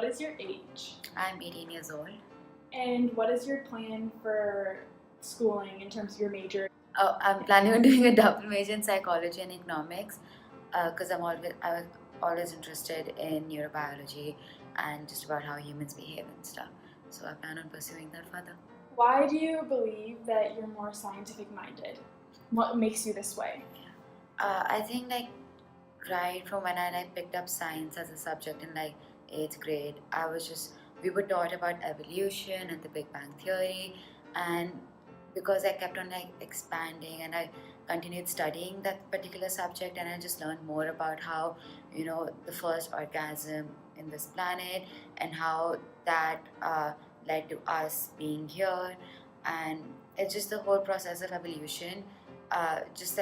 what is your age? I'm 18 years old. And what is your plan for schooling in terms of your major? Oh, I'm planning on doing a double major in psychology and economics because I was always interested in neurobiology and just about how humans behave and stuff. So I plan on pursuing that further. Why do you believe that you're more scientific minded? What makes you this way? I think right from when I picked up science as a subject in 8th grade, we were taught about evolution and the Big Bang Theory, and because I kept on expanding and I continued studying that particular subject, and I just learned more about how the first organism in this planet and how that led to us being here, and it's just the whole process of evolution just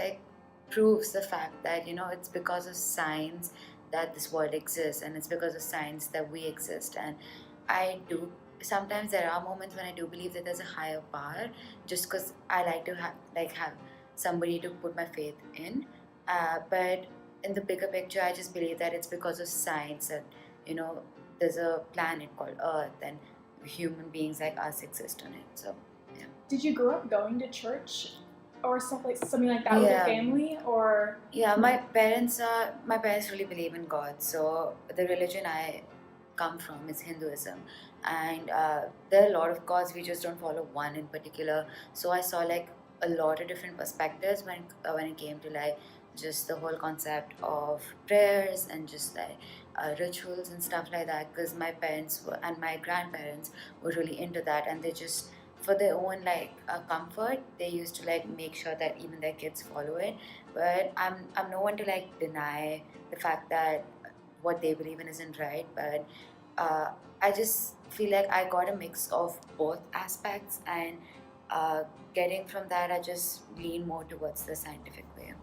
proves the fact that it's because of science that this world exists, and it's because of science that we exist. And I do sometimes there are moments when I do believe that there's a higher power, just because I like to have somebody to put my faith in. But in the bigger picture, I just believe that it's because of science that there's a planet called Earth, and human beings like us exist on it. So yeah. Did you grow up going to church or something like that with your family, or? Yeah, my parents really believe in God. So the religion I come from is Hinduism, and there are a lot of gods. We just don't follow one in particular. So I saw a lot of different perspectives when it came to just the whole concept of prayers and just rituals and stuff like that. Because my parents and my grandparents were really into that, and they just for their own comfort, they used to make sure that even their kids follow it. But I'm no one to deny the fact that what they believe in isn't right. But I just feel like I got a mix of both aspects, and getting from that, I just lean more towards the scientific way.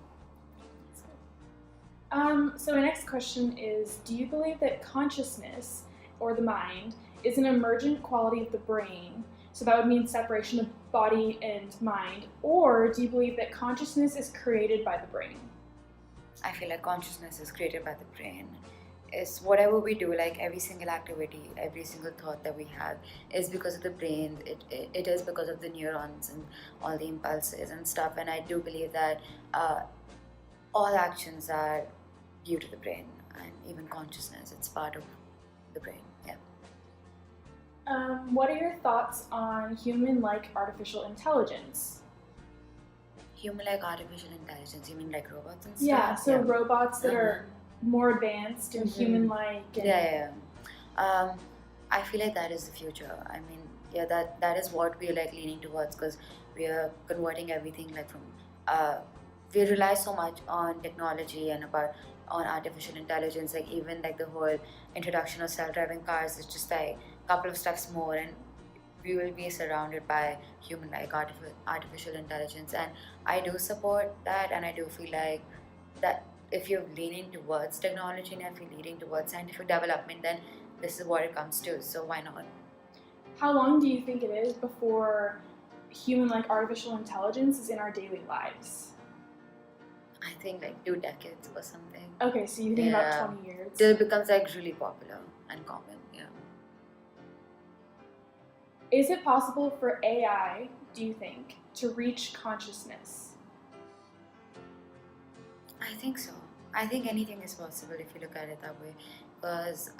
So my next question is, do you believe that consciousness, or the mind, is an emergent quality of the brain? So that would mean separation of body and mind. Or do you believe that consciousness is created by the brain? I feel like consciousness is created by the brain. Is whatever we do, every single activity, every single thought that we have is because of the brain. It is because of the neurons and all the impulses and stuff. And I do believe that all actions are due to the brain, and even consciousness, it's part of the brain. Yeah. What are your thoughts on human-like artificial intelligence? Human-like artificial intelligence, you mean robots and stuff? Yeah, so robots that are more advanced and human-like. And I feel like that is the future. I mean, yeah, that is what we're leaning towards, because we are converting everything from we rely so much on technology and on artificial intelligence. Even the whole introduction of self-driving cars is just a couple of steps more, and we will be surrounded by human-like artificial intelligence. And I do support that, and I do feel like that if you're leaning towards technology and if you're leaning towards scientific development, then this is what it comes to. So why not? How long do you think it is before human-like artificial intelligence is in our daily lives? I think 2 decades or something. Okay, so you think about 20 years. Till it becomes really popular and common. Yeah. Is it possible for AI, do you think, to reach consciousness? I think so. I think anything is possible if you look at it that way. Because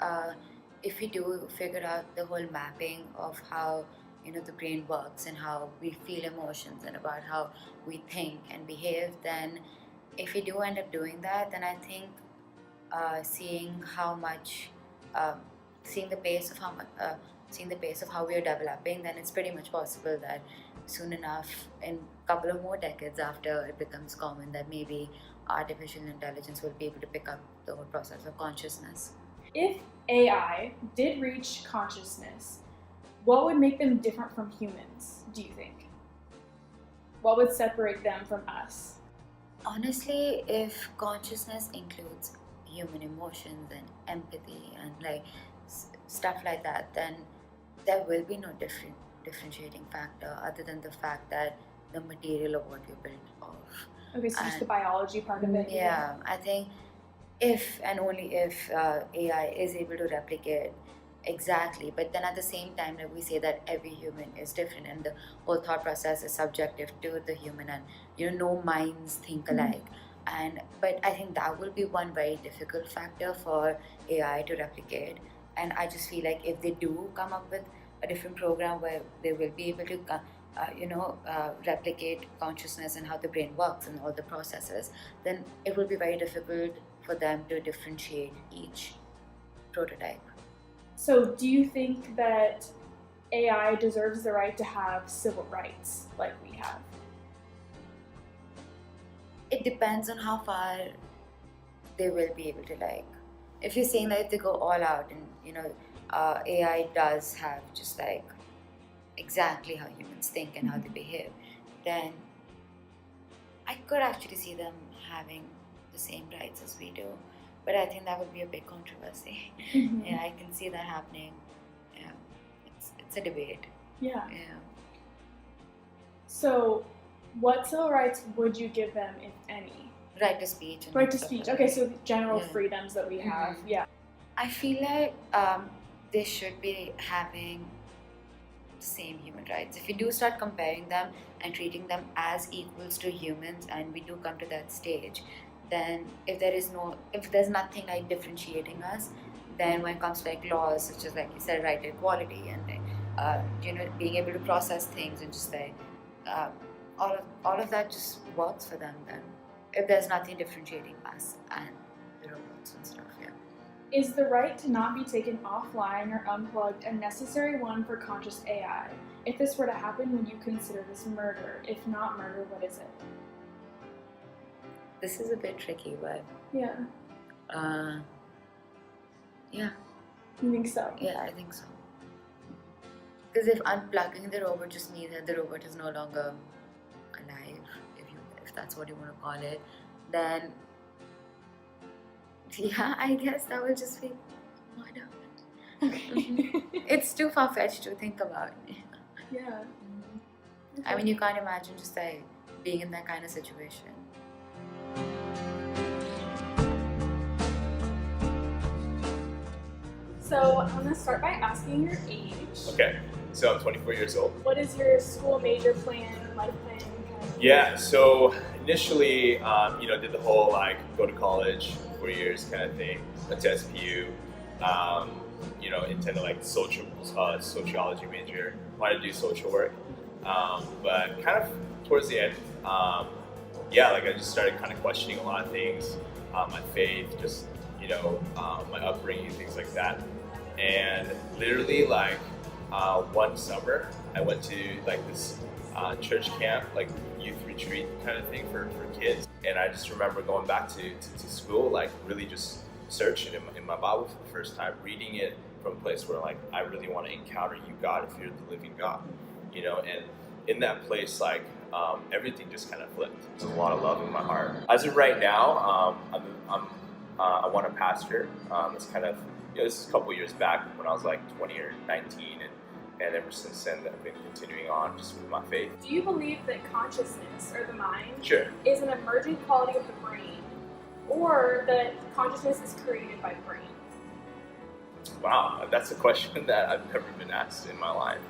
if we do figure out the whole mapping of how the brain works and how we feel emotions and about how we think and behave, then if we do end up doing that, then I think seeing the pace of how we are developing, then it's pretty much possible that soon enough, in a couple of more decades after it becomes common, that maybe artificial intelligence will be able to pick up the whole process of consciousness. If AI did reach consciousness, what would make them different from humans, do you think? What would separate them from us? Honestly, if consciousness includes human emotions and empathy and stuff like that, then there will be no differentiating factor other than the fact that the material of what you're built of. Okay, so just the biology part of it. Yeah, I think if and only if AI is able to replicate Exactly, but then at the same time, like we say that every human is different, and the whole thought process is subjective to the human, and no minds think alike. And but I think that will be one very difficult factor for AI to replicate. And I just feel like if they do come up with a different program where they will be able to, replicate consciousness and how the brain works and all the processes, then it will be very difficult for them to differentiate each prototype. So, do you think that AI deserves the right to have civil rights like we have? It depends on how far they will be able to, like, if you're saying that if they go all out and AI does have just like exactly how humans think and how they behave, then I could actually see them having the same rights as we do, but I think that would be a big controversy. Mhm. Yeah, I can see that happening. Yeah, it's a debate. Yeah. Yeah. So, what civil rights would you give them, if any? Right to speech. And Right to stuff speech. like Okay, that. so general Yeah. freedoms that we have. Mhm. Yeah. I feel like they should be having the same human rights. If we do start comparing them and treating them as equals to humans, and we do come to that stage, then if there's nothing like differentiating us, then when it comes to like laws such as, like you said, right to equality and being able to process things and just like uh, all of that just works for them. Then if there's nothing differentiating us and the robots and stuff, yeah. Is the right to not be taken offline or unplugged a necessary one for conscious AI? If this were to happen, would you consider this murder? If not murder, what is it? This is a bit tricky, but Yeah. yeah, You think so? yeah, I think so. Because if unplugging the robot just means that the robot is no longer alive, if that's what you want to call it, then yeah, I guess that will just be murder. Okay. It's too far fetched to think about. Yeah. I mean, you can't imagine just like being in that kind of situation. So I'm gonna start by asking your age. Okay, so I'm 24 years old. What is your school major plan, life plan? Kind of Yeah, so initially, did the whole like go to college, 4 years kind of thing, went to SPU, intended like sociology major, wanted to do social work, but kind of towards the end, like I just started kind of questioning a lot of things, my faith, just my upbringing, things like that, and literally like one summer I went to like this church camp, like youth retreat kind of thing for kids. And I just remember going back to school, like really just searching in my Bible for the first time, reading it from a place where like I really want to encounter you, God, if you're the living God, and in that place, like everything just kind of flipped. There's a lot of love in my heart. As of right now, I want to pastor. It's kind of, this is a couple years back when I was like 20 or 19, and ever since then I've been continuing on just with my faith. Do you believe that consciousness, or the mind, Sure. is an emergent quality of the brain, or that consciousness is created by the brain? Wow, that's a question that I've never been asked in my life.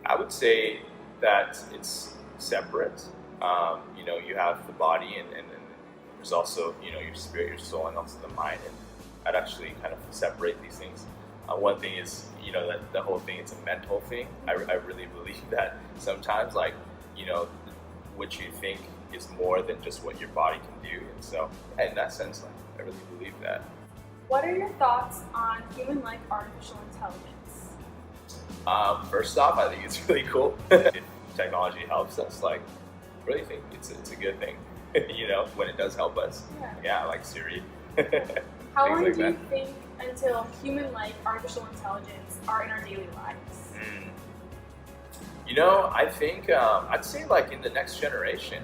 I would say that it's separate. You have the body and there's also, your spirit, your soul, and also the mind. And I'd actually kind of separate these things. One thing is, that the whole thing is a mental thing. I really believe that sometimes, like, what you think is more than just what your body can do. And so, in that sense, like, I really believe that. What are your thoughts on human-like artificial intelligence? First off, I think it's really cool. If technology helps us, like, I really think it's a good thing. When it does help us. Yeah, like Siri. How long like do you that. think until human-like artificial intelligence are in our daily lives? I think I'd say like in the next generation.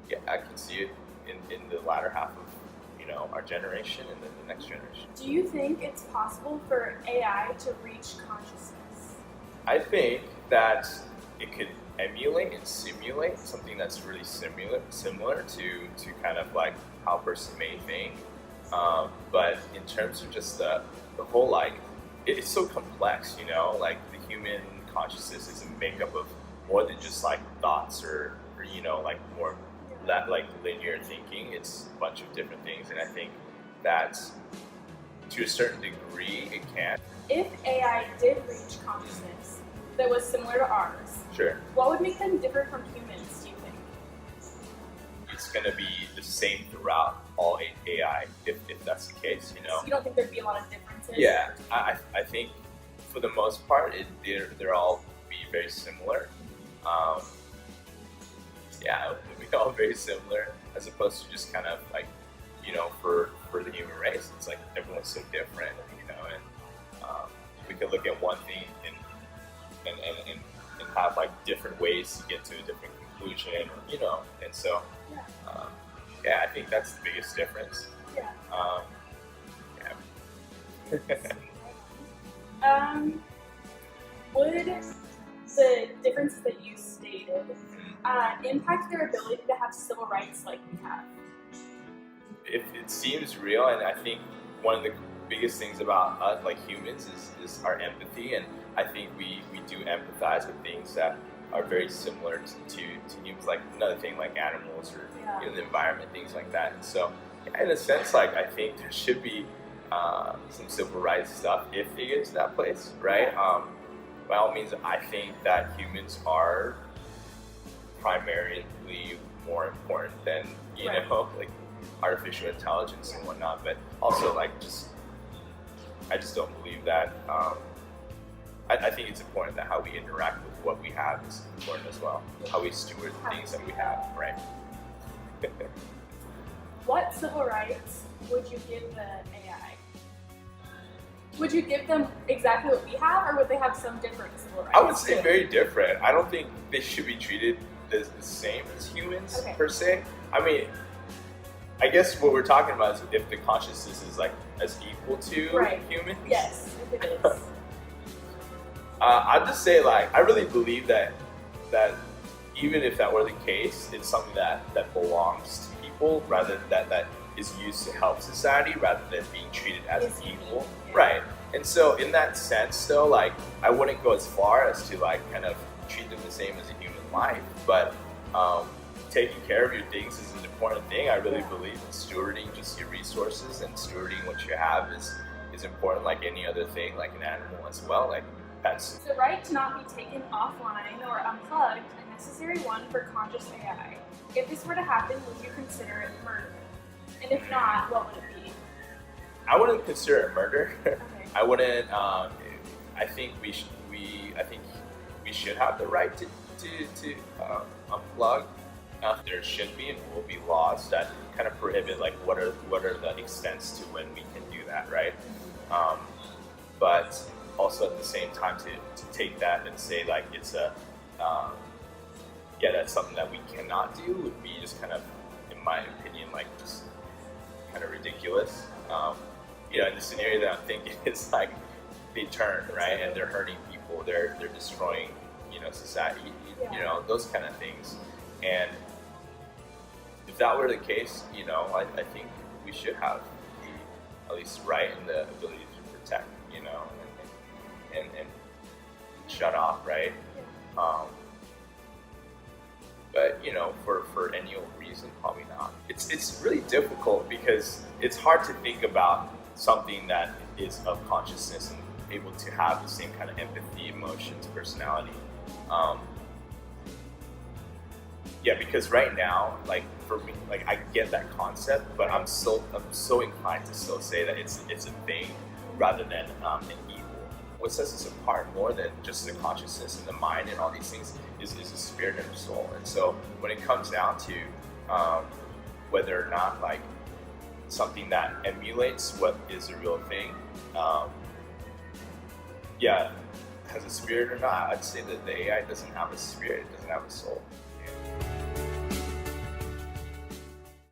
Yeah, I can see it in the latter half of our generation and then the next generation. Do you think it's possible for AI to reach consciousness? I think that it could emulate and simulate something that's really similar to kind of like how a person may think. But in terms of just the whole like it's so complex, like the human consciousness is a makeup of more than just like thoughts or like more that like linear thinking. It's a bunch of different things, and I think that to a certain degree it can. If AI did reach consciousness that was similar to ours, Sure. what would make them different from humans, do you think? It's going to be the same throughout all AI if that's the case, So you don't think there'd be a lot of differences? Yeah, I think for the most part they're all be very similar. Yeah, they'll be all very similar as opposed to just kind of like, for the human race, it's like everyone's so different, and we could look at one thing and have like different ways to get to a different conclusion, and so yeah, I think that's the biggest difference. Yeah. Yeah. Would the differences that you stated impact their ability to have civil rights like we have? It seems real, and I think one of the biggest things about us, like humans, is our empathy, and I think we do empathize with things that are very similar to humans, like another thing like animals or the environment, things like that. And so, in a sense, like I think there should be some civil rights stuff if they get to that place, right? By all means, I think that humans are primarily more important than like artificial intelligence and whatnot, but also like I just don't believe that. I think it's important that how we interact with what we have is important as well. How we steward the things that we have, right? What civil rights would you give the AI? Would you give them exactly what we have, or would they have some different civil rights? I would say very different. I don't think they should be treated the same as humans per se. I mean, I guess what we're talking about is if the consciousness is like as equal to humans. Yes, if it is. I'd just say like I really believe that even if that were the case, it's something that belongs to people rather that is used to help society rather than being treated as an equal. Yeah. Right. And so in that sense though, like I wouldn't go as far as to like kind of treat them the same as a human life, but taking care of your things is an important thing. I really believe in stewarding just your resources, and stewarding what you have is important like any other thing, like an animal as well. Like pets. The right to not be taken offline or unplugged, a necessary one for conscious AI. If this were to happen, would you consider it murder? And if not, what would it be? I wouldn't consider it murder. Okay. I wouldn't. I think we should have the right to unplug. There should be and will be laws that kind of prohibit like what are the extents to when we can do that, right? But also at the same time to take that and say like it's that's something that we cannot do would be just kind of, in my opinion, like just kind of ridiculous. In the scenario that I'm thinking is like they turn, right, and they're hurting people, they're destroying, society, those kind of things. And if that were the case, I think we should have the at least right and the ability to protect, and shut off, right? But for any old reason, probably not. It's really difficult because it's hard to think about something that is of consciousness and able to have the same kind of empathy, emotions, personality. Because right now, like for me, like I get that concept, but I'm so inclined to still say that it's a thing rather than an evil. What sets us apart more than just the consciousness and the mind and all these things is the spirit and the soul. And so when it comes down to whether or not like something that emulates what is a real thing, has a spirit or not, I'd say that the AI doesn't have a spirit, it doesn't have a soul.